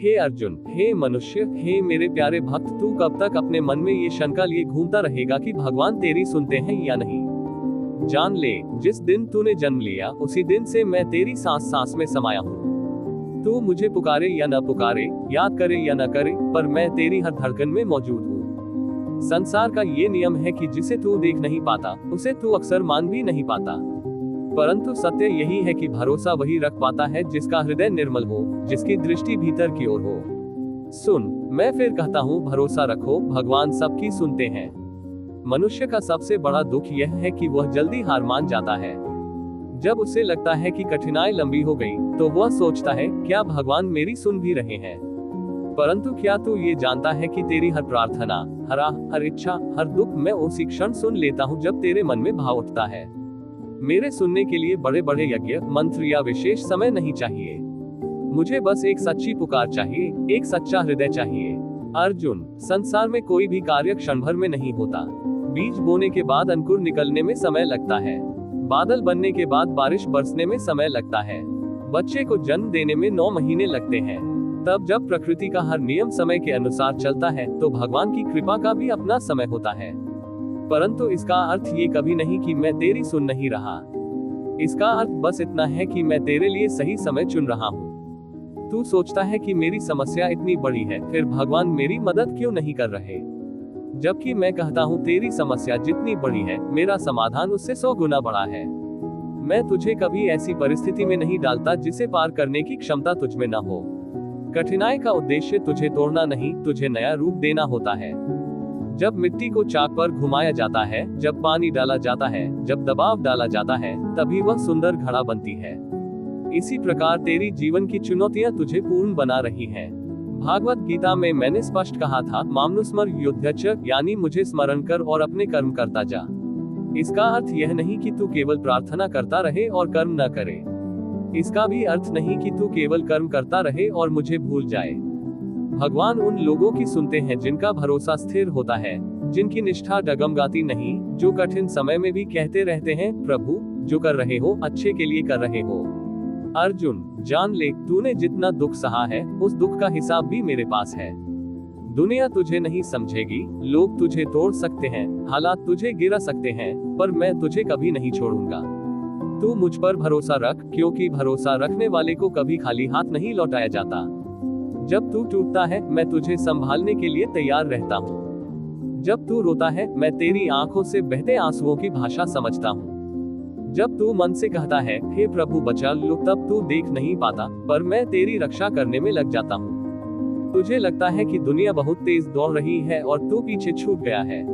हे अर्जुन, हे मनुष्य, हे मेरे प्यारे भक्त, तू कब तक अपने मन में ये शंका लिए घूमता रहेगा कि भगवान तेरी सुनते हैं या नहीं? जान ले, जिस दिन तूने जन्म लिया उसी दिन से मैं तेरी सांस सांस में समाया हूँ। तू मुझे पुकारे या न पुकारे, याद करे या न करे, पर मैं तेरी हर धड़कन में मौजूद हूँ। संसार का ये नियम है कि जिसे तू देख नहीं पाता उसे तू अक्सर मान भी नहीं पाता, परंतु सत्य यही है कि भरोसा वही रख पाता है जिसका हृदय निर्मल हो, जिसकी दृष्टि भीतर की ओर हो। सुन, मैं फिर कहता हूँ, भरोसा रखो, भगवान सबकी सुनते हैं। मनुष्य का सबसे बड़ा दुख यह है कि वह जल्दी हार मान जाता है। जब उसे लगता है कि कठिनाई लंबी हो गई तो वह सोचता है, क्या भगवान मेरी सुन भी रहे हैं? परंतु क्या तू ये जानता है कि तेरी हर प्रार्थना, हर आह, हर इच्छा, हर दुख मैं उसी क्षण सुन लेता हूँ जब तेरे मन में भाव उठता है। मेरे सुनने के लिए बड़े बड़े यज्ञ, मंत्र या विशेष समय नहीं चाहिए। मुझे बस एक सच्ची पुकार चाहिए, एक सच्चा हृदय चाहिए। अर्जुन, संसार में कोई भी कार्य क्षण भर में नहीं होता। बीज बोने के बाद अंकुर निकलने में समय लगता है, बादल बनने के बाद बारिश बरसने में समय लगता है, बच्चे को जन्म देने में 9 महीने लगते हैं। तब जब प्रकृति का हर नियम समय के अनुसार चलता है तो भगवान की कृपा का भी अपना समय होता है। परंतु इसका अर्थ ये कभी नहीं कि मैं तेरी सुन नहीं रहा। इसका अर्थ बस इतना है कि मैं तेरे लिए सही समय चुन रहा हूँ। तू सोचता है कि मेरी समस्या इतनी बड़ी है, फिर भगवान मेरी मदद क्यों नहीं कर रहे? जबकि मैं कहता हूँ, तेरी समस्या जितनी बड़ी है, मेरा समाधान उससे 100 गुना बड़ा है। मैं तुझे कभी ऐसी परिस्थिति में नहीं डालता जिसे पार करने की क्षमता तुझ में न हो। कठिनाई का उद्देश्य तुझे तोड़ना नहीं, तुझे नया रूप देना होता है। जब मिट्टी को चाक पर घुमाया जाता है, जब पानी डाला जाता है, जब दबाव डाला जाता है, तभी वह सुंदर घड़ा बनती है। इसी प्रकार तेरी जीवन की चुनौतियां तुझे पूर्ण बना रही हैं। भागवत गीता में मैंने स्पष्ट कहा था, मामनुस्मर युध्यच, यानी मुझे स्मरण कर और अपने कर्म करता जा। इसका अर्थ यह नहीं कि तू केवल प्रार्थना करता रहे और कर्म न करे। इसका भी अर्थ नहीं कि तू केवल कर्म करता रहे और मुझे भूल जाए। भगवान उन लोगों की सुनते हैं जिनका भरोसा स्थिर होता है, जिनकी निष्ठा डगमगाती नहीं, जो कठिन समय में भी कहते रहते हैं, प्रभु जो कर रहे हो अच्छे के लिए कर रहे हो। अर्जुन, जान ले, तूने जितना दुख सहा है उस दुख का हिसाब भी मेरे पास है। दुनिया तुझे नहीं समझेगी, लोग तुझे तोड़ सकते हैं, हालात तुझे गिरा सकते हैं, पर मैं तुझे कभी नहीं छोड़ूंगा। तू मुझ पर भरोसा रख, क्योंकि भरोसा रखने वाले को कभी खाली हाथ नहीं लौटाया जाता। जब तू टूटता है मैं तुझे संभालने के लिए तैयार रहता हूँ। जब तू रोता है मैं तेरी आंखों से बहते आंसुओं की भाषा समझता हूँ। जब तू मन से कहता है, हे प्रभु बचा लो, तब तू देख नहीं पाता, पर मैं तेरी रक्षा करने में लग जाता हूँ। तुझे लगता है कि दुनिया बहुत तेज दौड़ रही है और तू पीछे छूट गया है,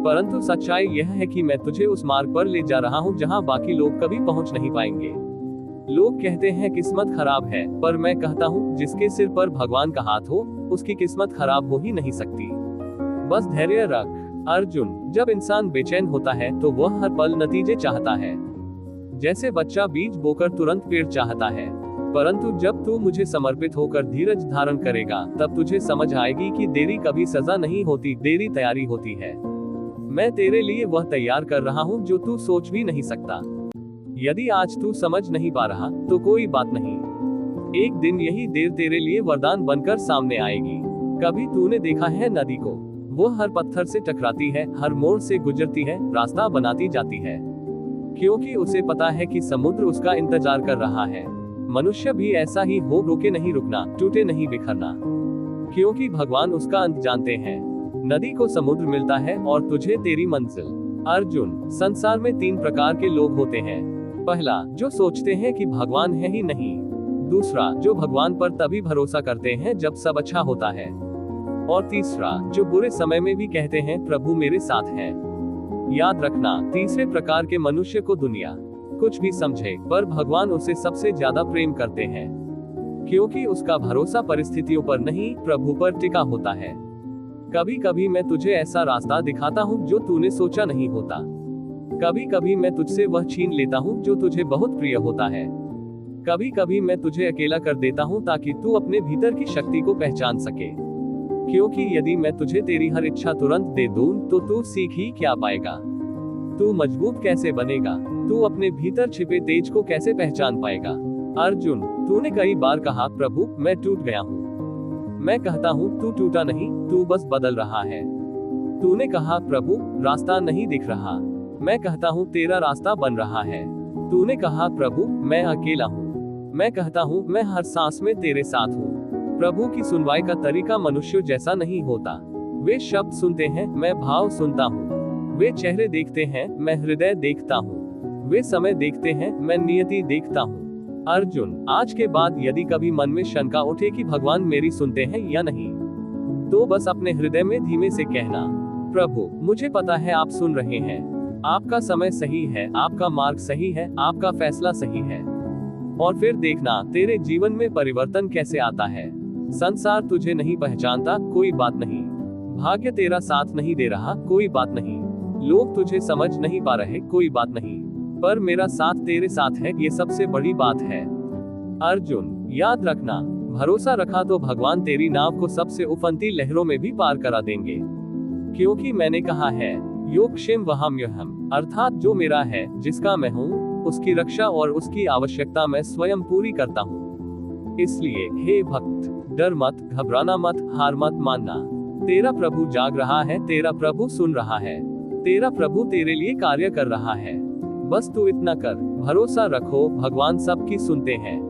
परंतु सच्चाई यह है कि मैं तुझे उस मार्ग पर ले जा रहा हूँ जहाँ बाकी लोग कभी पहुँच नहीं पाएंगे। लोग कहते हैं किस्मत खराब है, पर मैं कहता हूँ, जिसके सिर पर भगवान का हाथ हो उसकी किस्मत खराब हो ही नहीं सकती। बस धैर्य रख। अर्जुन, जब इंसान बेचैन होता है तो वह हर पल नतीजे चाहता है। जैसे बच्चा बीज बोकर तुरंत पेड़ चाहता है, परंतु जब तू मुझे समर्पित होकर धीरज धारण करेगा तब तुझे समझ आएगी कि देरी कभी सजा नहीं होती, देरी तैयारी होती है। मैं तेरे लिए वह तैयार कर रहा हूँ जो तू सोच भी नहीं सकता। यदि आज तू समझ नहीं पा रहा तो कोई बात नहीं, एक दिन यही देर तेरे लिए वरदान बनकर सामने आएगी। कभी तूने देखा है नदी को? वो हर पत्थर से टकराती है, हर मोड़ से गुजरती है, रास्ता बनाती जाती है, क्योंकि उसे पता है कि समुद्र उसका इंतजार कर रहा है। मनुष्य भी ऐसा ही हो, रुके नहीं रुकना, टूटे नहीं बिखरना, क्योंकि भगवान उसका अंत जानते हैं। नदी को समुद्र मिलता है और तुझे तेरी मंजिल। अर्जुन, संसार में 3 प्रकार के लोग होते हैं। पहला, जो सोचते हैं कि भगवान है ही नहीं। दूसरा, जो भगवान पर तभी भरोसा करते हैं जब सब अच्छा होता है। और तीसरा, जो बुरे समय में भी कहते हैं, प्रभु मेरे साथ है। याद रखना, तीसरे प्रकार के मनुष्य को दुनिया कुछ भी समझे, पर भगवान उसे सबसे ज्यादा प्रेम करते हैं, क्योंकि उसका भरोसा परिस्थितियों पर नहीं, प्रभु पर टिका होता है। कभी कभी मैं तुझे ऐसा रास्ता दिखाता हूँ जो तूने सोचा नहीं होता। कभी कभी मैं तुझसे वह छीन लेता हूँ जो तुझे बहुत प्रिय होता है। कभी कभी मैं तुझे अकेला कर देता हूँ ताकि तू अपने भीतर की शक्ति को पहचान सके, क्योंकि यदि मैं तुझे तेरी हर इच्छा तुरंत दे दूं तो तू सीख ही क्या पाएगा? तू मजबूत कैसे बनेगा? तू अपने भीतर छिपे तेज को कैसे पहचान पाएगा? अर्जुन, तूने कई बार कहा, प्रभु मैं टूट गया हूँ, मैं कहता हूँ तू टूटा नहीं, तू बस बदल रहा है। तूने कहा प्रभु रास्ता नहीं दिख रहा, मैं कहता हूँ तेरा रास्ता बन रहा है। तूने कहा प्रभु मैं अकेला हूँ, मैं कहता हूँ मैं हर सांस में तेरे साथ हूँ। प्रभु की सुनवाई का तरीका मनुष्य जैसा नहीं होता। वे शब्द सुनते हैं, मैं भाव सुनता हूँ। वे चेहरे देखते हैं, मैं हृदय देखता हूँ। वे समय देखते हैं, मैं नियति देखता हूँ। अर्जुन, आज के बाद यदि कभी मन में शंका उठे कि भगवान मेरी सुनते हैं या नहीं, तो बस अपने हृदय में धीमे से कहना, प्रभु मुझे पता है आप सुन रहे हैं, आपका समय सही है, आपका मार्ग सही है, आपका फैसला सही है। और फिर देखना तेरे जीवन में परिवर्तन कैसे आता है। संसार तुझे नहीं पहचानता, कोई बात नहीं। भाग्य तेरा साथ नहीं दे रहा, कोई बात नहीं। लोग तुझे समझ नहीं पा रहे, कोई बात नहीं। पर मेरा साथ तेरे साथ है, ये सबसे बड़ी बात है। अर्जुन, याद रखना, भरोसा रखा तो भगवान तेरी नाव को सबसे उफनती लहरों में भी पार करा देंगे। क्योंकि मैंने कहा है, योगक्षेम वहाम्यहम, अर्थात जो मेरा है, जिसका मैं हूँ, उसकी रक्षा और उसकी आवश्यकता मैं स्वयं पूरी करता हूँ। इसलिए हे भक्त, डर मत, घबराना मत, हार मत मानना। तेरा प्रभु जाग रहा है, तेरा प्रभु सुन रहा है, तेरा प्रभु तेरे लिए कार्य कर रहा है। बस तू इतना कर, भरोसा रखो, भगवान सबकी सुनते हैं।